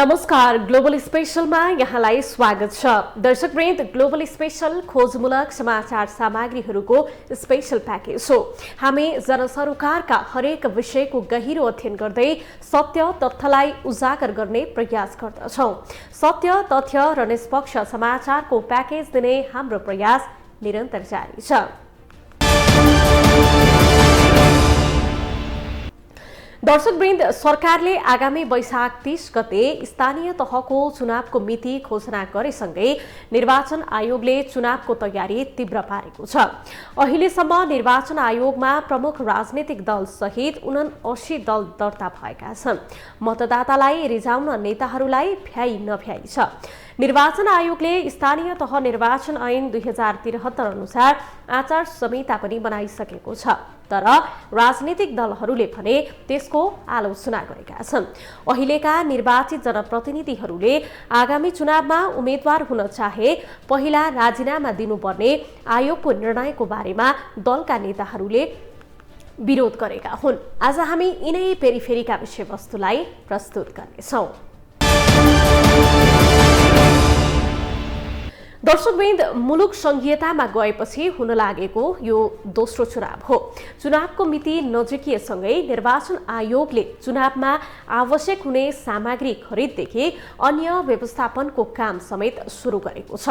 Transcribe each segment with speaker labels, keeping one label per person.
Speaker 1: नमस्कार, ग्लोबल स्पेशलमा यहाँलाई स्वागत छ। दर्शकवृन्द, ग्लोबल स्पेशल खोजमूलक समाचार सामग्रीहरूको स्पेशल प्याकेज हो। हामी जनसरोकारका हरेक विषयको गहिरो अध्ययन गर्दै सत्य तथ्यलाई उजागर गर्ने प्रयास गर्दछौँ। सत्य, तथ्य र निष्पक्ष समाचारको प्याकेज दिने हाम्रो प्रयास निरन्तर जारी छ। दर्शकवृन्द, सरकारले आगामी वैशाख 30 गते स्थानीय तहको चुनावको मिति घोषणा गरेसँगै निर्वाचन आयोगले चुनावको तयारी तीव्र पारेको छ। अहिलेसम्म निर्वाचन आयोगमा प्रमुख राजनीतिक दल सहित 79 दल दर्ता भएका छन्। मतदातालाई रिझाउन नेताहरूलाई भ्याइ नभ्याइ छ। निर्वाचन आयोगले स्थानीय तह निर्वाचन ऐन 2073 अनुसार आचार संहिता पनि बनाइसकेको छ, तर राजनीतिक दलहरूले भने त्यसको आलोचना गरेका छन्। अहिलेका निर्वाचित जनप्रतिनिधिहरूले आगामी चुनावमा उम्मेद्वार हुन चाहे पहिला राजीनामा दिनुपर्ने आयोगको निर्णयको बारेमा दलका नेताहरूले विरोध गरेका हुन्। आज हामी यिनै पेरिफेरीका विषयवस्तुलाई प्रस्तुत गर्नेछौँ। दर्शकवृन्द, मुलुक संघीयतामा गएपछि हुन लागेको यो दोस्रो चुनाव हो। चुनावको मिति नजिकिएसँगै निर्वाचन आयोगले चुनावमा आवश्यक हुने सामग्री खरिददेखि अन्य व्यवस्थापनको काम समेत सुरु गरेको छ।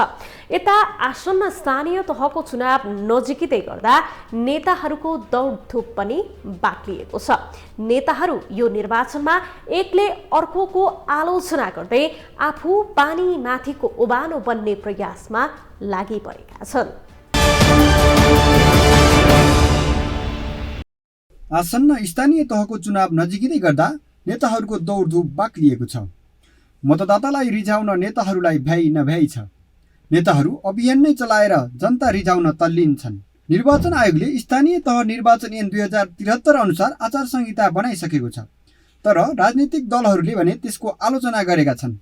Speaker 1: यता आसन्न स्थानीय तहको चुनाव नजिकिँदै गर्दा नेताहरूको दौडधुप पनि बाक्लिएको छ। नेताहरू यो निर्वाचनमा एकले अर्कोको आलोचना गर्दै आफू पानी माथिको ओबानो बन्ने प्रयासमा लागि परेका छन्।
Speaker 2: आसन्न स्थानीय तहको चुनाव नजिकिँदै गर्दा नेताहरूको दौडधुप बाक्लिएको छ। मतदातालाई रिझाउन नेताहरूलाई भ्याइ नभ्याइ छ। नेताहरू अभियान नै चलाएर जनता रिझाउन तल्लीन छन्। निर्वाचन आयोगले स्थानीय तह निर्वाचन ऐन 2073 अनुसार आचार संहिता बनाइसकेको छ, तर राजनीतिक दलहरूले भने त्यसको आलोचना गरेका छन्।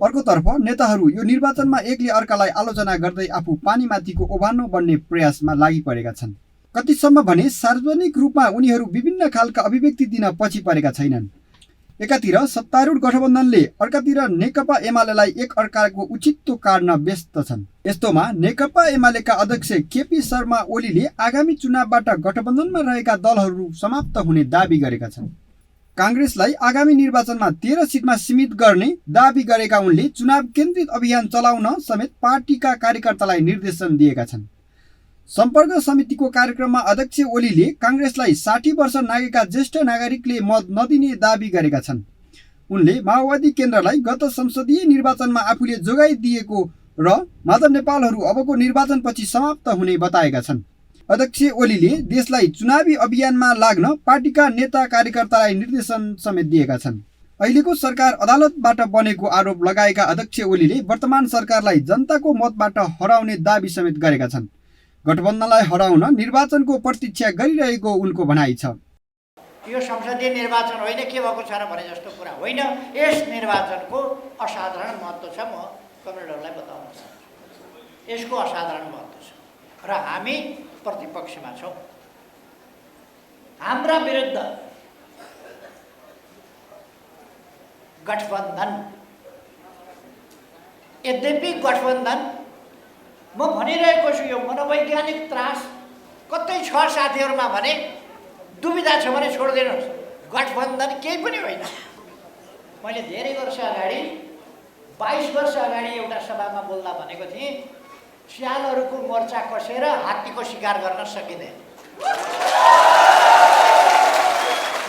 Speaker 2: अर्कोतर्फ नेताहरू यो निर्वाचनमा एकले अर्कालाई आलोचना गर्दै आफू पानीमाथिको ओभानो बन्ने प्रयासमा लागि परेका छन्। कतिसम्म भने सार्वजनिक रूपमा उनीहरू विभिन्न खालका अभिव्यक्ति दिन पछि परेका छैनन्। एकातिर सत्तारूढ गठबन्धनले, अर्कातिर नेकपा एमालेलाई एक अर्काको उचितो काट्न व्यस्त छन्। यस्तोमा नेकपा एमालेका अध्यक्ष केपी शर्मा ओलीले आगामी चुनावबाट गठबन्धनमा रहेका दलहरू समाप्त हुने दाबी गरेका छन्। काङ्ग्रेसलाई आगामी निर्वाचनमा 13 सिटमा सीमित गर्ने दाबी गरेका उनले चुनाव केन्द्रित अभियान चलाउन समेत पार्टीका कार्यकर्तालाई निर्देशन दिएका छन्। सम्पर्क समितिको कार्यक्रममा अध्यक्ष ओलीले काङ्ग्रेसलाई 60 वर्ष नागेका ज्येष्ठ नागरिकले मत नदिने दाबी गरेका छन्। उनले माओवादी केन्द्रलाई गत संसदीय निर्वाचनमा आफूले जोगाइ दिएको र माधव नेपालहरू अबको निर्वाचनपछि समाप्त हुने बताएका छन्। अध्यक्ष ओलीले देशलाई चुनावी अभियानमा लाग्न पार्टीका नेता कार्यकर्तालाई निर्देशन समेत दिएका छन्। अहिलेको सरकार अदालतबाट बनेको आरोप लगाएका अध्यक्ष ओलीले वर्तमान सरकारलाई जनताको मतबाट हराउने दाबी समेत गरेका छन्। गठबन्धनलाई हराउन निर्वाचनको प्रतीक्षा गरिरहेको उनको भनाइ छ।
Speaker 3: यो संसदीय निर्वाचन होइन, के भएको छ र भने जस्तो कुरा होइन। यस निर्वाचनको असाधारण महत्त्व छ। म कमरेडहरूलाई बताउन चाहन्छु, यसको असाधारण महत्त्व छ र हामी प्रतिपक्षमा छौँ। हाम्रा विरुद्ध गठबन्धन, यद्यपि गठबन्धन, म भनिरहेको छु, यो मनोवैज्ञानिक त्रास कतै छ साथीहरूमा भने दुविधा छ भने छोडिदिनुहोस्। गठबन्धन केही पनि होइन। मैले धेरै वर्ष अगाडि, 22 वर्ष अगाडि एउटा सभामा बोल्दा भनेको थिएँ, स्यालहरूको मोर्चा कसेर हात्तीको शिकार गर्न सकिँदैन।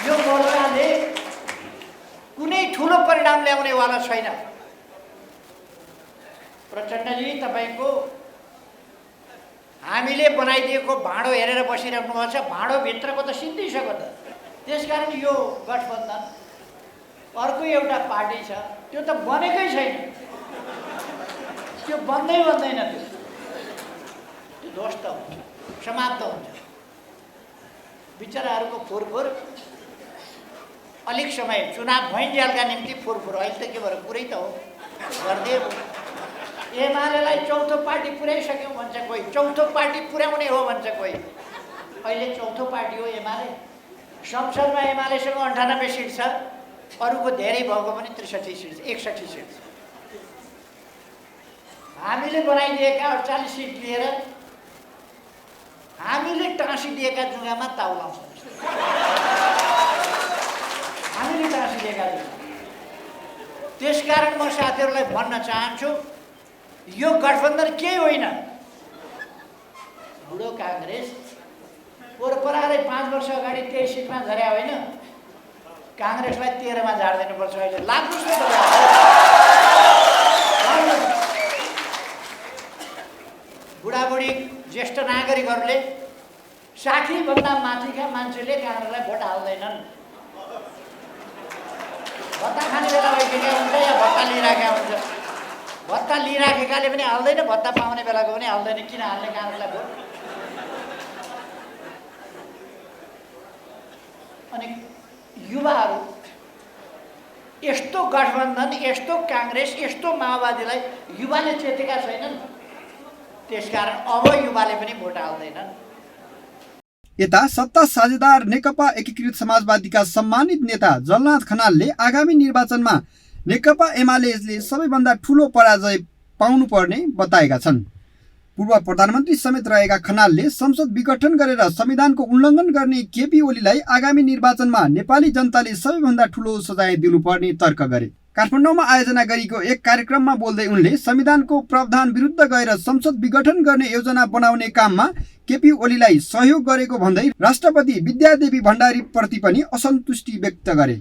Speaker 3: यो मोर्चाले कुनै ठुलो परिणाम ल्याउनेवाला छैन। प्रचण्डजी, तपाईँको हामीले बनाइदिएको भाँडो हेरेर बसिराख्नु भएको छ। भाँडोभित्रको त सिद्धिसक्यो त। त्यसकारण यो गठबन्धन, अर्को एउटा पार्टी छ, त्यो त बनेकै छैन। त्यो बन्दैन। त्यो ध्वस्त हुन्छ, समाप्त हुन्छ। बिचराहरूको फुरफुर अलिक समय चुनाव भइन्जेलका निम्ति फुरफुर, अहिले त के भयो, पुरै त हो गरिदिए। एमालेलाई चौथो पार्टी पुर्याइसक्यौँ भन्छ कोही, चौथो पार्टी पुर्याउने हो भन्छ कोही। अहिले चौथो पार्टी हो एमाले। संसदमा एमालेसँग 98 सिट छ, अरूको धेरै भएको पनि 63 सिट 61 सिट छ। हामीले बनाइदिएका 48 सिट लिएर हामीले टाँसिदिएका जुगामा ताउलाउँछ। हामीले टाँसिदिएका जुगा। त्यसकारण म साथीहरूलाई भन्न चाहन्छु, यो गठबन्धन केही होइन। बुढो काङ्ग्रेस परारै 5 वर्ष अगाडि 23 सिटमा झर्या होइन, काङ्ग्रेसलाई 13 मा झार्दिनुपर्छ। अहिले लाग्नुहोस् न तपाईँ। बुढाबुढी ज्येष्ठ नागरिकहरूले 60 भन्दा माथिका मान्छेले काङ्ग्रेसलाई भोट हाल्दैनन्। भत्ता खाने बेला भइसकेका हुन्छ या भत्ता लिइराखेका हुन्छ। भत्ता लिइराखेकाले पनि हाल्दैन, भत्ता पाउने बेलाको पनि हाल्दैन। किन हाल्ने काङ्ग्रेसलाई भोट? अनि युवाहरू यस्तो गठबन्धन, यस्तो काङ्ग्रेस, यस्तो माओवादीलाई युवाले चेतेका छैनन्। त्यसकारण अब युवाले पनि भोट हाल्दैनन्।
Speaker 2: यता सत्ता साझेदार नेकपा एकीकृत समाजवादीका सम्मानित नेता जलनाथ खनालले आगामी निर्वाचनमा नेकपा एमालेले सबैभन्दा ठूलो पराजय पाउनुपर्ने बताएका छन्। पूर्व प्रधानमन्त्री समेत रहेका खनालले संसद विघटन गरेर संविधानको उल्लङ्घन गर्ने केपी ओलीलाई आगामी निर्वाचनमा नेपाली जनताले सबैभन्दा ठूलो सजाय दिनुपर्ने तर्क गरे। काठमाडौँमा आयोजना गरिएको एक कार्यक्रममा बोल्दै उनले संविधानको प्रावधान विरुद्ध गएर संसद विघटन गर्ने योजना बनाउने काममा केपी ओलीलाई सहयोग गरेको भन्दै राष्ट्रपति विद्यादेवी भण्डारी प्रति पनि असन्तुष्टि व्यक्त गरे।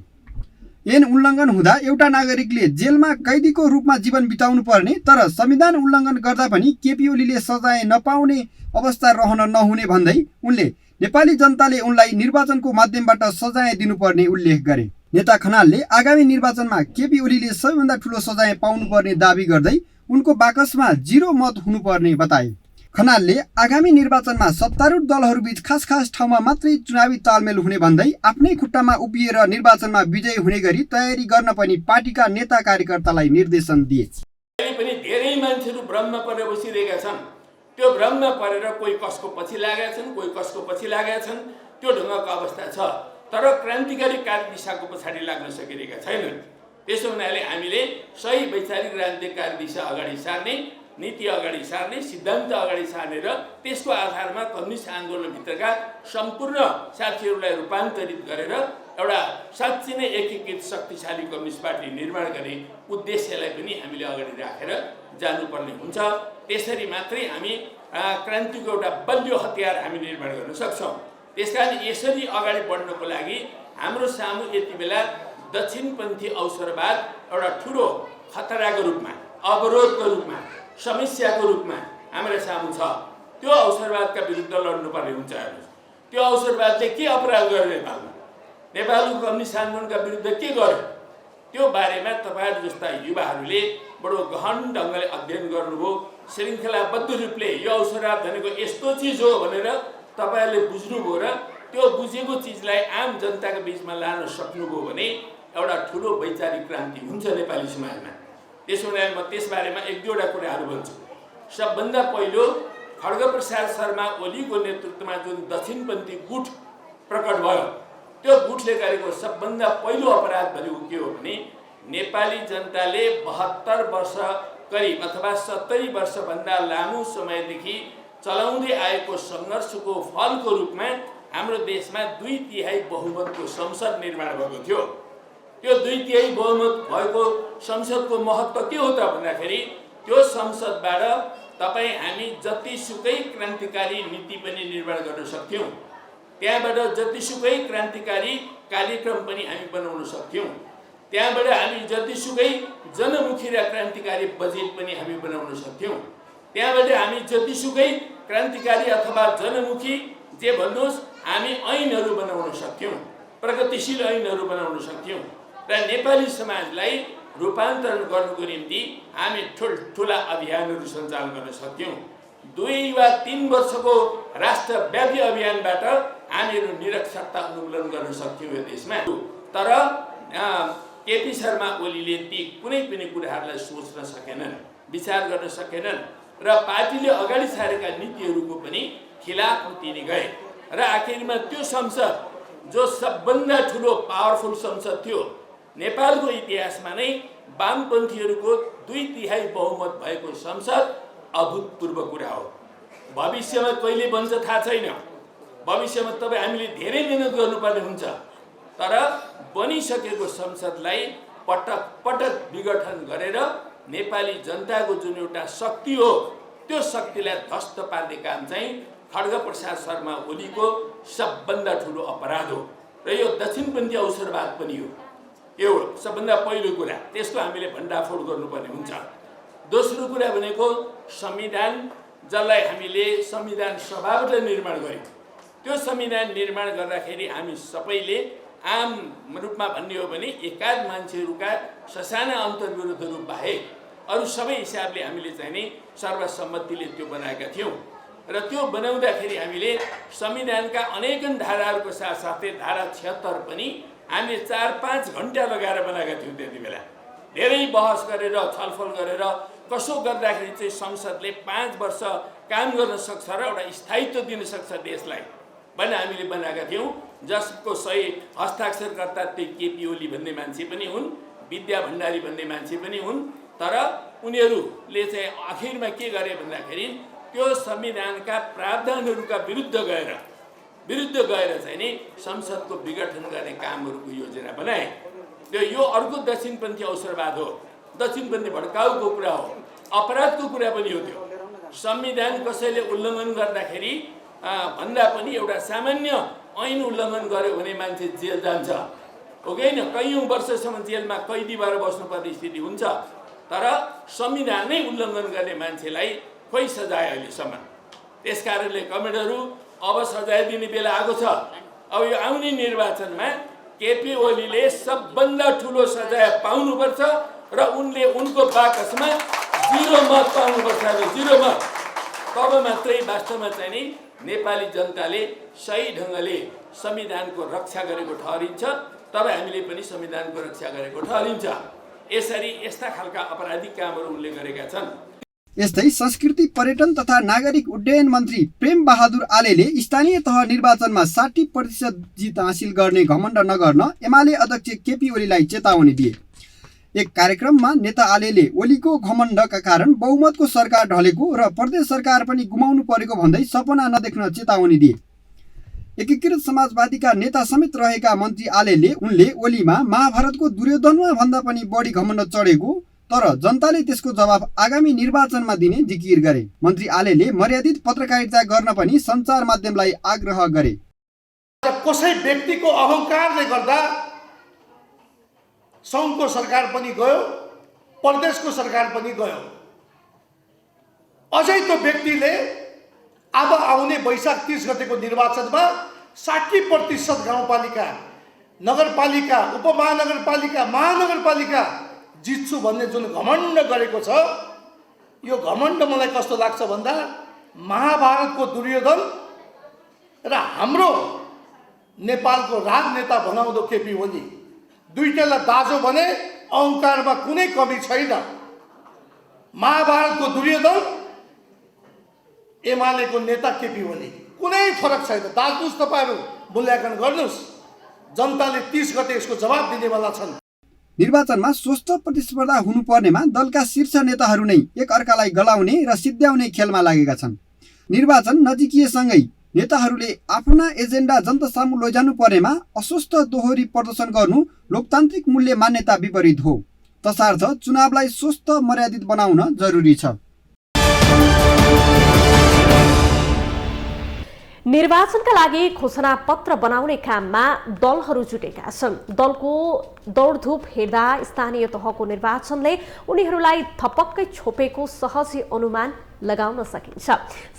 Speaker 2: ऐन उल्लङ्घन हुँदा एउटा नागरिकले जेलमा कैदीको रूपमा जीवन बिताउनु पर्ने, तर संविधान उल्लङ्घन गर्दा पनि केपी ओलीले सजाय नपाउने अवस्था रहन नहुने भन्दै उनले नेपाली जनताले उनलाई निर्वाचनको माध्यमबाट सजाय दिनुपर्ने उल्लेख गरे। नेता खनालले आगामी निर्वाचनमा केपी ओलीले सबैभन्दा ठूलो सजाय पाउनुपर्ने दावी गर्दै उनको बाकसमा 0 मत हुनुपर्ने बताए। खनालले आगामी निर्वाचनमा सत्तारूढ दलहरूबीच खास ठाउँमा मात्रै चुनावी तालमेल हुने भन्दै आफ्नै खुट्टामा उभिएर निर्वाचनमा विजयी हुने गरी तयारी गर्न पनि पार्टीका नेता कार्यकर्तालाई निर्देशन दिए।
Speaker 4: पनि धेरै मान्छेहरू भ्रममा परेर बसिरहेका छन्। त्यो भ्रममा परेर कोही कसको पछि लागेका छन्, कोही कसको पछि लागेका छन्। त्यो ढङ्गको अवस्था छ, तर क्रान्तिकारी कार्यदिशाको पछाडि लाग्न सकिरहेका छैनन्। त्यसो हुनाले हामीले सही वैचारिक क्रान्तिकारी दिशा अगाडि सार्ने, नीति अगाडि सार्ने, सिद्धान्त अगाडि सार्ने र त्यसको आधारमा कम्युनिस्ट आन्दोलनभित्रका सम्पूर्ण साथीहरूलाई रूपान्तरित गरेर एउटा साँच्चै नै एकीकृत शक्तिशाली कम्युनिस्ट पार्टी निर्माण गर्ने उद्देश्यलाई पनि हामीले अगाडि राखेर जानुपर्ने हुन्छ। त्यसरी मात्रै हामी क्रान्तिको एउटा बलियो हतियार हामी निर्माण गर्न सक्छौँ। त्यसकारण यसरी अगाडि बढ्नको लागि हाम्रो सामु यति बेला दक्षिणपन्थी अवसरवाद एउटा ठुलो खतराको रूपमा, अवरोधको रूपमा, समस्याको रूपमा हाम्रो सामु छ। त्यो अवसरवादका विरुद्ध लड्नुपर्ने हुन्छ। हेर्नुहोस्, त्यो अवसरवादले के अपराध गर्यो नेपालमा, नेपालको कम्युनिस्ट आन्दोलनका विरुद्ध के गर्यो, त्यो बारेमा तपाईँहरू जस्ता युवाहरूले बडो गहन ढङ्गले अध्ययन गर्नुभयो। श्रृङ्खलाबद्ध रूपले यो अवसरवाद भनेको यस्तो चिज हो भनेर तपाईँहरूले बुझ्नुभयो र त्यो बुझेको चिजलाई आम जनताको बिचमा लान सक्नुभयो भने एउटा ठुलो वैचारिक क्रान्ति हुन्छ नेपाली समाजमा। त्यसो हुनाले म त्यसबारेमा 1-2वटा कुराहरू भन्छु। सबभन्दा पहिलो, खड्गप्रसाद शर्मा ओलीको नेतृत्वमा जुन दक्षिणपन्थी गुट प्रकट भयो, त्यो गुटले गरेको सबभन्दा पहिलो अपराध भनेको के हो भने नेपाली जनताले 72 वर्ष करिब अथवा 70 वर्षभन्दा लामो समयदेखि चलाउँदै आएको सङ्घर्षको फलको रूपमा हाम्रो देशमा 2/3 बहुमतको संसद निर्माण भएको थियो। त्यो 2/3 बहुमत भएको संसदको महत्त्व के हो त भन्दाखेरि त्यो संसदबाट तपाईँ हामी जतिसुकै क्रान्तिकारी नीति पनि निर्माण गर्न सक्थ्यौँ, त्यहाँबाट जतिसुकै क्रान्तिकारी कार्यक्रम पनि हामी बनाउन सक्थ्यौँ, त्यहाँबाट हामी जतिसुकै जनमुखी र क्रान्तिकारी बजेट पनि हामी बनाउन सक्थ्यौँ, त्यहाँबाट हामी जतिसुकै क्रान्तिकारी अथवा जनमुखी जे भन्नुहोस् हामी ऐनहरू बनाउन सक्थ्यौँ, प्रगतिशील ऐनहरू बनाउन सक्थ्यौँ र नेपाली समाजलाई रूपान्तरण गर्नुको निम्ति हामी ठुल्ठुला अभियानहरू सञ्चालन गर्न सक्थ्यौँ। 2 वा 3 वर्षको राष्ट्रव्यापी अभियानबाट हामीहरू निरक्षरता उन्मूलन गर्न सक्थ्यौँ यो देशमा। तर केपी शर्मा ओलीले ती कुनै पनि कुराहरूलाई सोच्न सकेनन्, विचार गर्न सकेनन् र पार्टीले अगाडि सारेका नीतिहरूको पनि खिलाफ तिनी गए र आखिरमा त्यो संसद जो सबभन्दा ठुलो पावरफुल संसद थियो, नेपालको इतिहासमा नै वामपन्थीहरूको 2/3 बहुमत भएको संसद अभूतपूर्व कुरा हो। भविष्यमा कहिले बन्छ थाहा छैन, भविष्यमा तपाईँ हामीले धेरै मेहनत गर्नुपर्ने हुन्छ, तर बनिसकेको संसदलाई पटक पटक विघटन गरेर नेपाली जनताको जुन एउटा शक्ति हो त्यो शक्तिलाई ध्वस्त पार्ने काम चाहिँ खड्गप्रसाद शर्मा ओलीको सबभन्दा ठुलो अपराध हो र यो दक्षिणपन्थी अवसरवाद पनि हो। यो सबभन्दा पहिलो कुरा, त्यसको हामीले भण्डाफोड गर्नुपर्ने हुन्छ। दोस्रो कुरा भनेको संविधान, जसलाई हामीले संविधान सभाबाट निर्माण गर्यौँ, त्यो संविधान निर्माण गर्दाखेरि हामी सबैले आम रूपमा भन्ने हो भने एकाध मान्छेहरूका ससाना अन्तर्विरोधहरू बाहेक अरू सबै हिसाबले हामीले चाहिँ नि सर्वसम्मतिले त्यो बनाएका थियौँ र त्यो बनाउँदाखेरि हामीले संविधानका अनेकन धाराहरूको साथसाथै धारा 76 पनि हामीले 4-5 घन्टा लगाएर बनाएका थियौँ। त्यति बेला धेरै बहस गरेर छलफल गरेर कसो गर्दाखेरि चाहिँ संसदले 5 वर्ष काम गर्न सक्छ र एउटा स्थायित्व दिन सक्छ देशलाई भन्ने हामीले बनाएका थियौँ, जसको सही हस्ताक्षरकर्ता त्यही केपी ओली भन्ने मान्छे पनि हुन्, विद्या भण्डारी भन्ने मान्छे पनि हुन्। तर उनीहरूले चाहिँ आखिरमा के गरे भन्दाखेरि त्यो संविधानका प्रावधानहरूका विरुद्ध गएर चाहिँ नि संसदको विघटन गर्ने कामहरूको योजना बनाए। यो अर्को दक्षिणपन्थी अवसरवाद हो, दक्षिणपन्थी भड्काउको कुरा हो, अपराधको कुरा पनि हो। त्यो संविधान कसैले उल्लङ्घन गर्दाखेरि भन्दा पनि एउटा सामान्य ऐन उल्लङ्घन गर्यो भने मान्छे जेल जान्छ, हो कि होइन? कैयौँ वर्षसम्म जेलमा कैदी भएर बस्नुपर्ने स्थिति हुन्छ। तर संविधान नै उल्लङ्घन गर्ने मान्छेलाई खोइ सजाय अहिलेसम्म। त्यस कारणले कमेडहरू अब सजाय दिने बेला आएको छ। अब यो आउने निर्वाचनमा केपी ओलीले सबभन्दा ठुलो सजाय पाउनुपर्छ र उनले उनको बाकसमा 0 मत पाउनुपर्छ, 0 मत। तब मात्रै वास्तवमा चाहिँ नि नेपाली जनताले सही ढङ्गले संविधानको रक्षा गरेको ठहरिन्छ, तब हामीले पनि संविधानको रक्षा गरेको ठहरिन्छ। यसरी यस्ता खालका अपराधिक कामहरू उनले गरेका छन्।
Speaker 2: यस्तै संस्कृति पर्यटन तथा नागरिक उड्डयन मन्त्री प्रेम बहादुर आलेले स्थानीय तह निर्वाचनमा 60% जित हासिल गर्ने घमण्ड नगर्न एमाले अध्यक्ष केपी ओलीलाई चेतावनी दिए। एक कार्यक्रममा नेता आलेले ओलीको घमण्डका कारण बहुमतको सरकार ढलेको र प्रदेश सरकार पनि गुमाउनु परेको भन्दै सपना नदेख्न चेतावनी दिए। एकीकृत समाजवादीका नेता समेत रहेका मन्त्री आलेले उनले ओलीमा महाभारतको दुर्योधनमा भन्दा पनि बढी घमण्ड चढेको, तर जनताले त्यसको जवाब आगामी निर्वाचनमा दिने जिकिर गरे। मन्त्री आलेले मर्यादित पत्रकारिता गर्न पनि सञ्चार माध्यमलाई आग्रह गरे।
Speaker 5: कसै व्यक्तिको अहङ्कारले गर्दा सङ्घको सरकार पनि गयो, प्रदेशको सरकार पनि गयो। अझै त्यो व्यक्तिले अब आउने वैशाख 30 गतेको निर्वाचनमा 60% गाउँपालिका, नगरपालिका, उपमहानगरपालिका, महानगरपालिका जित्छु भन्ने जुन घमण्ड गरेको छ, यो घमण्ड मलाई कस्तो लाग्छ भन्दा महाभारतको दुर्योधन र हाम्रो नेपालको राजनेता बनाउँदो केपी ओली दुईटालाई दाजु भने अहङ्कारमा कुनै कमी छैन। महाभारतको दुर्योधन, एमालेको नेता केपी ओली, कुनै फरक छैन। दाजुस्, तपाईँहरू मूल्याङ्कन गर्नुहोस्, जनताले 30 गते यसको जवाब दिनेवाला छन्।
Speaker 2: निर्वाचनमा स्वस्थ प्रतिस्पर्धा हुनुपर्नेमा दलका शीर्ष नेताहरू नै एक अर्कालाई गलाउने र सिद्ध्याउने खेलमा लागेका छन्। निर्वाचन नजिकिएसँगै नेताहरूले आफ्ना एजेन्डा जनता सामु लैजानु परेमा अस्वस्थ दोहोरी प्रदर्शन गर्नु लोकतान्त्रिक मूल्य मान्यता विपरीत हो। तसर्थ चुनावलाई स्वस्थ मर्यादित बनाउन जरुरी छ।
Speaker 1: निर्वाचनका लागि घोषणा पत्र बनाउने काममा दलहरू जुटेका छन्। दलको दौडधुप हेर्दा स्थानीय तहको निर्वाचनले उनीहरूलाई थपक्कै छोपेको सहजै अनुमान लगाउन सकिन्छ।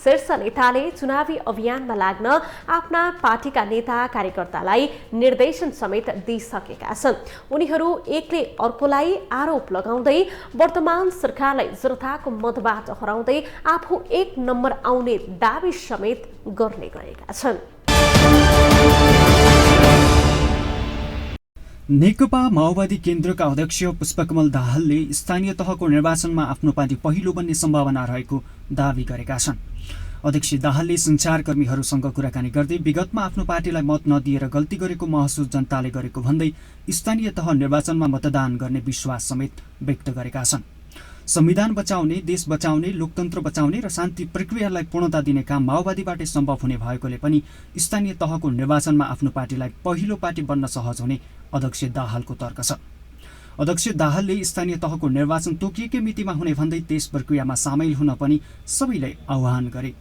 Speaker 1: शीर्ष नेताले चुनावी अभियानमा लाग्न आफ्ना पार्टीका नेता कार्यकर्तालाई निर्देशन समेत दिइसकेका छन्। उनीहरू एकले अर्कोलाई आरोप लगाउँदै वर्तमान सरकारलाई जनताको मतबाट हराउँदै आफू 1 नम्बर आउने दाबी समेत गर्ने गरेका छन्।
Speaker 6: नेकपा माओवादी केन्द्रका अध्यक्ष पुष्पकमल दाहालले स्थानीय तहको निर्वाचनमा आफ्नो पार्टी पहिलो बन्ने सम्भावना रहेको दावी गरेका छन्। अध्यक्ष दाहालले सञ्चारकर्मीहरूसँग कुराकानी गर्दै विगतमा आफ्नो पार्टीलाई मत नदिएर गल्ती गरेको महसुस जनताले गरेको भन्दै स्थानीय तह निर्वाचनमा मतदान गर्ने विश्वास समेत व्यक्त गरेका छन्। संविधान बचाउने, देश बचाउने, लोकतन्त्र बचाउने र शान्ति प्रक्रियालाई पूर्णता दिने काम माओवादीबाटै सम्भव हुने भएकोले पनि स्थानीय तहको निर्वाचनमा आफ्नो पार्टीलाई पहिलो पार्टी बन्न सहज हुने अध्यक्ष दाहालको तर्क छ। अध्यक्ष दाहालले स्थानीय तहको निर्वाचन तोकिएकै मितिमा हुने भन्दै त्यस प्रक्रियामा सामेल हुन पनि सबैलाई आह्वान गरे।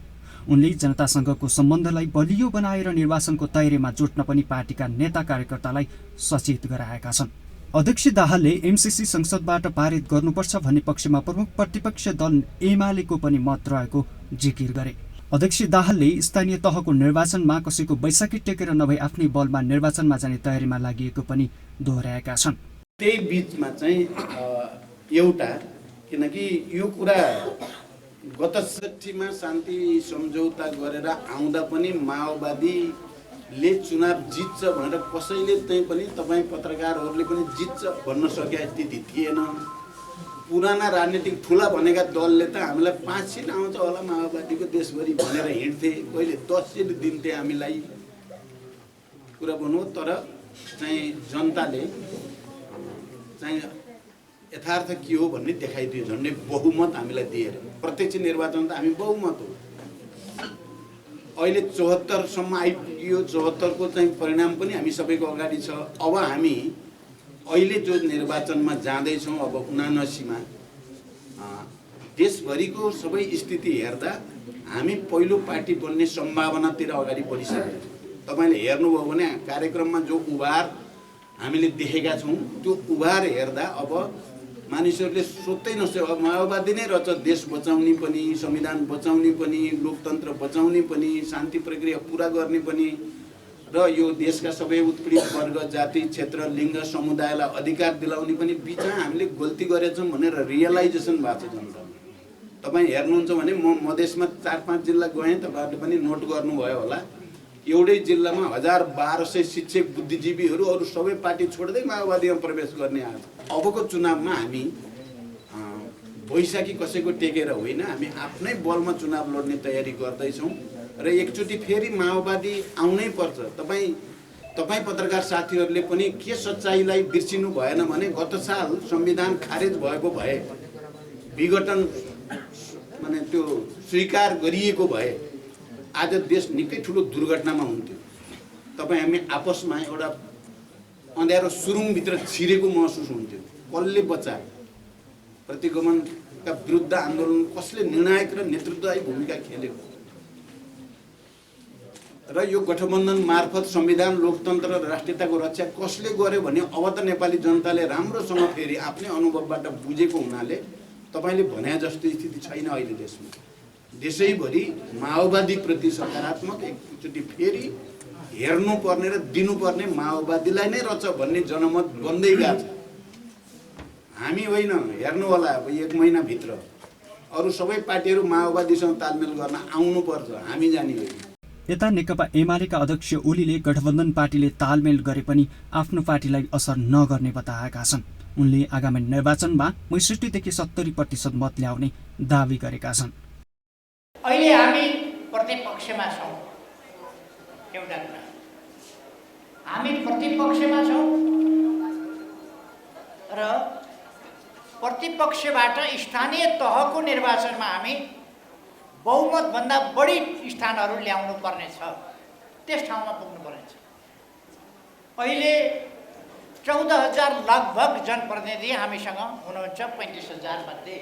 Speaker 6: उनले जनतासँगको सम्बन्धलाई बलियो बनाएर निर्वाचनको तयारीमा जुट्न पनि पार्टीका नेता कार्यकर्तालाई सचेत गराएका छन्। अध्यक्ष दाहालले एमसीसी संसदबाट पारित गर्नुपर्छ भन्ने पक्षमा प्रमुख प्रतिपक्ष दल एमालेको पनि मत रहेको जिकिर गरे। अध्यक्ष दाहालले स्थानीय तहको निर्वाचनमा कसैको बैसाखी टेकेर नभई आफ्नै बलमा निर्वाचनमा जाने तयारीमा लागिएको पनि दोहोर्याएका छन्।
Speaker 7: त्यही बिचमा चाहिँ एउटा किनकि यो कुरा गत 60मा शान्ति सम्झौता गरेर आउँदा पनि माओवादीले चुनाव जित्छ भनेर कसैले चाहिँ पनि तपाईँ पत्रकारहरूले पनि जित्छ भन्न सकेका स्थिति थिएन। पुराना राजनीतिक ठुला भनेका दलले त हामीलाई 5 सिट आउँछ होला माओवादीको देशभरि भनेर हिँड्थे, कहिले 10 सिट दिन्थे हामीलाई कुरा भन्नु। तर चाहिँ जनताले चाहिँ यथार्थ के हो भन्ने देखाइदियो। झन्डै बहुमत हामीलाई दिएर प्रत्यक्ष निर्वाचन त हामी बहुमत हो। अहिले 74 सम्म आइपुग्यो। 74 को चाहिँ परिणाम पनि हामी सबैको अगाडि छ। अब हामी अहिले जो निर्वाचनमा जाँदैछौँ, अब 79मा देशभरिको सबै स्थिति हेर्दा हामी पहिलो पार्टी बन्ने सम्भावनातिर अगाडि बढिसकेको छौँ। तपाईँले हेर्नुभयो भने कार्यक्रममा जो उभार हामीले देखेका छौँ, त्यो उभार हेर्दा अब मानिसहरूले सोच्दै नसके अब माओवादी नै रहेछ देश बचाउने पनि, संविधान बचाउने पनि, लोकतन्त्र बचाउने पनि, शान्ति प्रक्रिया पुरा गर्ने पनि र यो देशका सबै उत्पीडित वर्ग, जाति, क्षेत्र, लिङ्ग, समुदायलाई अधिकार दिलाउने पनि बिचमा हामीले गल्ती गरेछौँ भनेर रियलाइजेसन भएको छ जनतामा। तपाईँ हेर्नुहुन्छ भने म मधेसमा 4-5 जिल्ला गएँ, तपाईँहरूले पनि नोट गर्नुभयो होला। एउटै जिल्लामा 1200 शिक्षक बुद्धिजीवीहरू अरू सबै पार्टी छोड्दै माओवादीमा प्रवेश गर्ने आयो। अबको चुनावमा हामी बैशाखी कसैको टेकेर होइन, हामी आफ्नै बलमा चुनाव लड्ने तयारी गर्दैछौँ र एकचोटि फेरि माओवादी आउनै पर्छ। तपाईँ पत्रकार साथीहरूले पनि के सच्चाइलाई बिर्सिनु भएन भने गत साल संविधान खारेज भएको भए, विघटन माने त्यो स्वीकार गरिएको भए आज देश निकै ठुलो दुर्घटनामा हुन्थ्यो। तपाईँ हामी आपसमा एउटा अँध्यारो सुरुङभित्र छिरेको महसुस हुन्थ्यो। कसले बचायो? प्रतिगमनका विरुद्ध आन्दोलन कसले निर्णायक र नेतृत्वदायी भूमिका खेल्यो? र यो गठबन्धन मार्फत संविधान, लोकतन्त्र र राष्ट्रियताको रक्षा कसले गर्यो भने अब त नेपाली जनताले राम्रोसँग फेरि आफ्नै अनुभवबाट बुझेको हुनाले तपाईँले भने जस्तो स्थिति छैन अहिले देशमा। देशैभरि माओवादीप्रति सकारात्मक एकचोटि फेरि हेर्नुपर्ने र दिनुपर्ने माओवादीलाई नै रहेछ भन्ने जनमत बन्दै गएको छ। हामी होइन, हेर्नु होला अब 1 महिनाभित्र अरू सबै पार्टीहरू माओवादीसँग तालमेल गर्न आउनुपर्छ, हामी जाने होइन।
Speaker 6: यता नेकपा एमालेका अध्यक्ष ओलीले गठबन्धन पार्टीले तालमेल गरे पनि आफ्नो पार्टीलाई असर नगर्ने बताएका छन्। उनले आगामी निर्वाचनमा 65 देखि 70% मत ल्याउने दावी गरेका छन्।
Speaker 3: अहिले हामी प्रतिपक्षमा छौँ। एउटा कुरा, हामी प्रतिपक्षमा छौँ र प्रतिपक्षबाट स्थानीय तहको निर्वाचनमा हामी बहुमतभन्दा बढी स्थानहरू ल्याउनु पर्नेछ, त्यस ठाउँमा पुग्नु पर्नेछ। अहिले 14,000 लगभग जनप्रतिनिधि हामीसँग हुनुहुन्छ 35,000 मध्ये।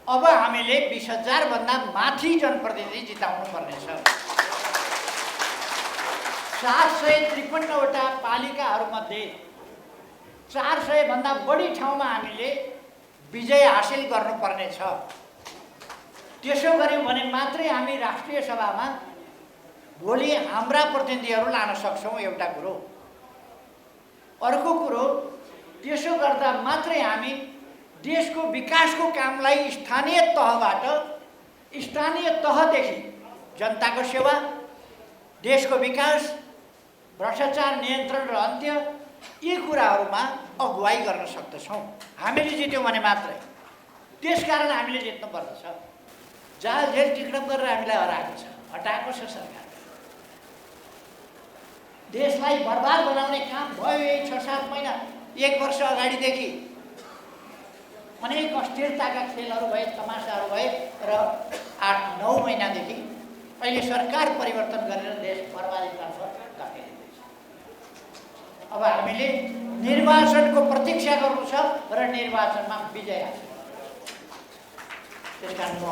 Speaker 3: अब हामीले 20,000 भन्दा माथि जनप्रतिनिधि जिताउनु पर्नेछ। 753वटा पालिकाहरूमध्ये 400 भन्दा बढी ठाउँमा हामीले विजय हासिल गर्नुपर्नेछ। त्यसो गऱ्यौँ भने मात्रै हामी राष्ट्रिय सभामा भोलि हाम्रा प्रतिनिधिहरू लान सक्छौँ, एउटा कुरो। अर्को कुरो, त्यसो गर्दा मात्रै हामी देशको विकासको कामलाई स्थानीय तहबाट, स्थानीय तहदेखि जनताको सेवा, देशको विकास, भ्रष्टाचार नियन्त्रण र अन्त्य, यी कुराहरूमा अगुवाई गर्न सक्दछौँ। हामीले जित्यौँ भने मात्रै। त्यसकारण हामीले जित्नुपर्दछ। जाल जेल टिकटक गरेर हामीलाई हराएको छ, हटाएको छ सरकार। देशलाई बर्बाद बनाउने काम भयो यही 6-7 महिना 1 वर्ष अगाडिदेखि। अनेक अस्थिरताका खेलहरू भए, तमासाहरू भए र 8-9 महिनादेखि अहिले सरकार परिवर्तन गरेर देश बर्बादीतर्फ धकेलिँदैछ। अब हामीले निर्वाचनको प्रतीक्षा गर्नु छ र निर्वाचनमा विजय हासिल। त्यस कारण म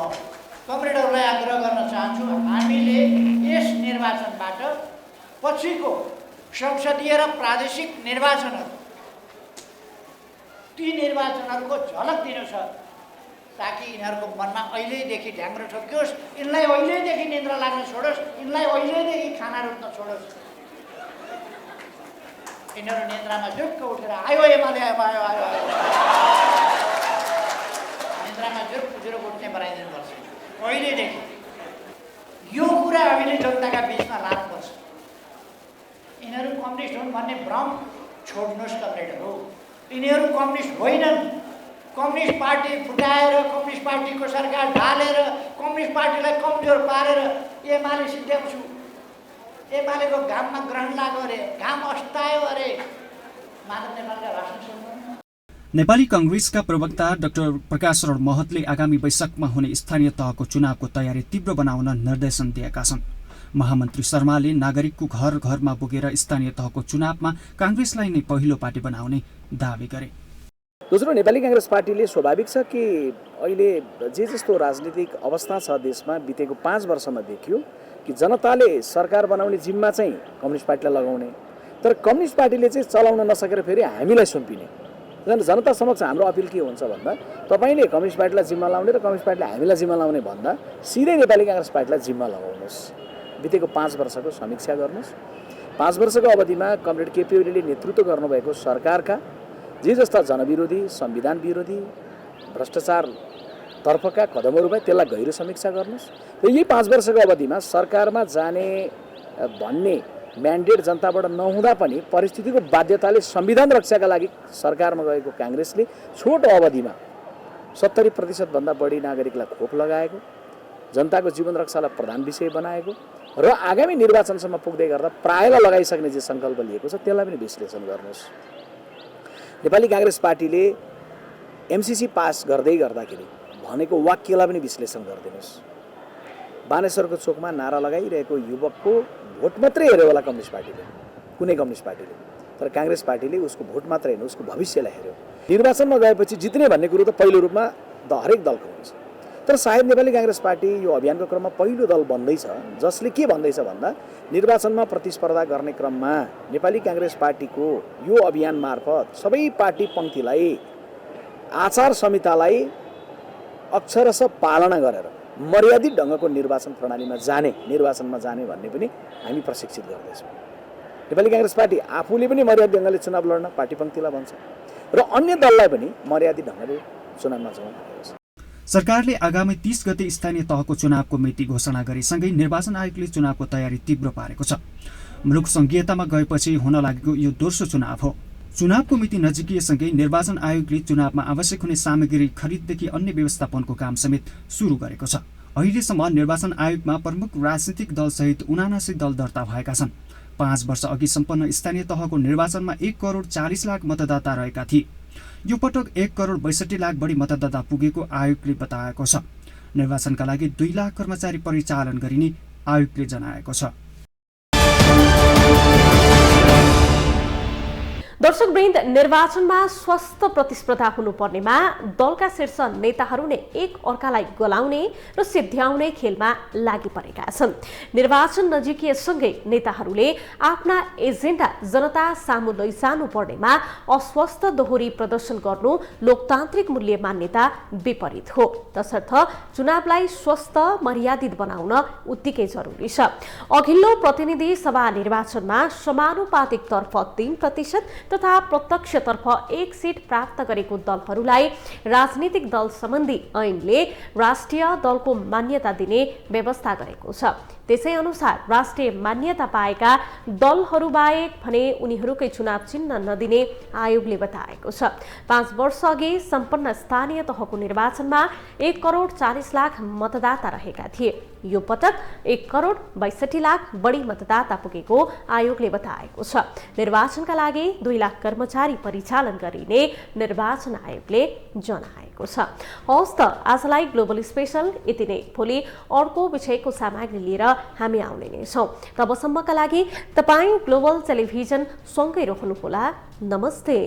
Speaker 3: कमरेडहरूलाई आग्रह गर्न चाहन्छु, हामीले यस निर्वाचनबाट पछिको संसदीय र प्रादेशिक निर्वाचनहरू, ती निर्वाचनहरूको झलक दिनु छ ताकि यिनीहरूको मनमा अहिलेदेखि ढ्याङ्ग्रो ठोकियोस्, यिनलाई अहिलेदेखि निन्द्रा लाग्न छोडोस्, यिनलाई अहिलेदेखि खाना रुच्न छोडोस्। यिनीहरू निन्द्रामा जुक्क उठेर आयो एमाले आयो आयो आयो आयो निन्द्रामा जुरुक उठ्ने बनाइदिनुपर्छ। अहिलेदेखि यो कुरा हामीले जनताका बिचमा लानुपर्छ। यिनीहरू कम्युनिस्ट हुन् भन्ने भ्रम छोड्नुहोस् कमरेडहरू। यिनीहरू कम्युनिस्ट होइनन्। कम्युनिस्ट पार्टी फुटाएर, कम्युनिस्ट पार्टीको सरकार ढालेर, कम्युनिस्ट पार्टीलाई कमजोर पारेर एमाले सिद्ध्याउँछु, एमालेको घाममा ग्रहण लाग्यो अरे, घाम अस्तायो अरे, मानव नेपालका भाषण सुन्नु।
Speaker 6: नेपाली कांग्रेसका प्रवक्ता डाक्टर प्रकाश शरण महतले आगामी वैशाखमा हुने स्थानीय तहको चुनावको तयारी तीव्र बनाउन निर्देशन दिएका छन्। महामन्त्री शर्माले नागरिकको घर घरमा पुगेर स्थानीय तहको चुनावमा कांग्रेसलाई नै पहिलो पार्टी बनाउने दावी गरे।
Speaker 8: दोस्रो, नेपाली कांग्रेस पार्टीले स्वाभाविक छ कि अहिले जे जस्तो राजनीतिक अवस्था छ देशमा बितेको 5 वर्षमा देखियो कि जनताले सरकार बनाउने जिम्मा चाहिँ कम्युनिस्ट पार्टीलाई लगाउने, तर कम्युनिस्ट पार्टीले चाहिँ चलाउन नसकेर फेरि हामीलाई सुम्पिने। जनता समक्ष हाम्रो अपिल के हुन्छ भन्दा तपाईले कम्युनिस्ट पार्टीलाई जिम्मा लाउने र कम्युनिस्ट पार्टीले हामीलाई जिम्मा लाउने भन्दा सिधै नेपाली कांग्रेस पार्टीलाई जिम्मा लगाउनुहोस्। बितेको 5 वर्षको समीक्षा गर्नुहोस्। 5 वर्षको अवधिमा कमरेड केपी ओलीले नेतृत्व गर्नुभएको सरकारका जे जस्ता जनविरोधी, संविधान विरोधी, भ्रष्टाचार तर्फका कदमहरू भए त्यसलाई गहिरो समीक्षा गर्नुहोस्। र यही 5 वर्षको अवधिमा सरकारमा जाने भन्ने म्यान्डेट जनताबाट नहुँदा पनि परिस्थितिको बाध्यताले संविधान रक्षाका लागि सरकारमा गएको कांग्रेसले छोटो अवधिमा 70% भन्दा बढी नागरिकलाई खोप लगाएको, जनताको जीवन रक्षालाई प्रधान विषय बनाएको र आगामी निर्वाचनसम्म पुग्दै गर्दा प्रायलाई लगाइसक्ने जे संकल्प लिएको छ त्यसलाई पनि विश्लेषण गर्नुहोस्। नेपाली कांग्रेस पार्टीले एमसीसी पास गर्दै गर्दाखेरि भनेको वाक्यलाई पनि विश्लेषण गरिदिनुहोस्। बानेश्वरको चोकमा नारा लगाइरहेको युवकको भोट मात्रै हेऱ्यो होला कम्युनिस्ट पार्टीले, कुनै कम्युनिस्ट पार्टीले, तर कांग्रेस पार्टीले उसको भोट मात्र हेर्नु, उसको भविष्यलाई हेऱ्यो। निर्वाचनमा गएपछि जित्ने भन्ने कुरो त पहिलो रूपमा हरेक दलको हुन्छ, तर सायद नेपाली कांग्रेस पार्टी यो अभियानको क्रममा पहिलो दल बन्दैछ जसले के भन्दैछ भन्दा निर्वाचनमा प्रतिस्पर्धा गर्ने क्रममा नेपाली कांग्रेस पार्टीको यो अभियान मार्फत सबै पार्टी पंक्तिलाई आचार संहितालाई अक्षरशः पालना गरेर मर्यादित ढङ्गको निर्वाचन प्रणालीमा जाने, निर्वाचनमा जाने भन्ने पनि हामी प्रशिक्षित गर्दैछौँ। नेपाली कांग्रेस पार्टी आफूले पनि मर्यादित ढङ्गले चुनाव लड्न पार्टी पंक्तिलाई भन्छ र अन्य दललाई पनि मर्यादित ढङ्गले चुनावमा जाउँ भनेको छ।
Speaker 6: सरकारले आगामी 30 गते स्थानीय तहको चुनावको मिति घोषणा गरेसँगै निर्वाचन आयोगले चुनावको तयारी तीव्र पारेको छ। मुलुक संघीयतामा गएपछि हुन लागेको यो दोस्रो चुनाव हो। चुनावको मिति नजिकिएसँगै निर्वाचन आयोगले चुनावमा आवश्यक हुने सामग्री खरिददेखि अन्य व्यवस्थापनको काम समेत सुरु गरेको छ। अहिलेसम्म निर्वाचन आयोगमा प्रमुख राजनीतिक दलसहित 79 दल दर्ता भएका छन्। 5 वर्ष अघि सम्पन्न स्थानीय तहको निर्वाचनमा 1 करोड 40 लाख मतदाता रहेका थिए। यो पटक 1 करोड 62 लाख बढी मतदाता पुगेको आयोगले बताएको छ। निर्वाचनका लागि 2 लाख कर्मचारी परिचालन गरिने आयोगले जनाएको छ।
Speaker 1: दर्शकवृन्द, निर्वाचनमा स्वस्थ प्रतिस्पर्धा हुनुपर्नेमा दलका शीर्ष नेताहरू नै एक अर्कालाई गलाउने र सिद्ध्याउने खेलमा लागि परेका छन्। निर्वाचन नजिकिएसँगै नेताहरूले आफ्ना एजेन्डा जनता सामु लैजानु पर्नेमा अस्वस्थ दोहोरी प्रदर्शन गर्नु लोकतान्त्रिक मूल्य मान्यता विपरीत हो। तसर्थ चुनावलाई स्वस्थ मर्यादित बनाउन उत्तिकै जरुरी छ। अघिल्लो प्रतिनिधि सभा निर्वाचनमा समानुपातिक तर्फ 3% तथा प्रत्यक्षतर्फ 1 सिट प्राप्त गरेको दलहरूलाई राजनीतिक दल सम्बन्धी ऐनले राष्ट्रिय दलको मान्यता दिने व्यवस्था गरेको छ। त्यसै अनुसार राष्ट्रिय मान्यता पाएका दलहरूबाहेक भने उनीहरूकै चुनाव चिन्ह नदिने आयोगले बताएको छ। 5 वर्ष अघि सम्पन्न स्थानीय तहको निर्वाचनमा 1,40,00,000 मतदाता रहेका थिए। यो पटक 1,62,00,000 बढी मतदाता पुगेको आयोगले बताएको छ। निर्वाचनका लागि 2 लाख कर्मचारी परिचालन गरिने निर्वाचन आयोगले जनाएको छ। हवस् त आजलाई ग्लोबल स्पेशल यति नै। भोलि अर्को विषयको सामग्री लिएर हामी आउने नै छौँ। तबसम्मका लागि तपाईँ ग्लोबल टेलिभिजन सँगै रहनुहोला। नमस्ते।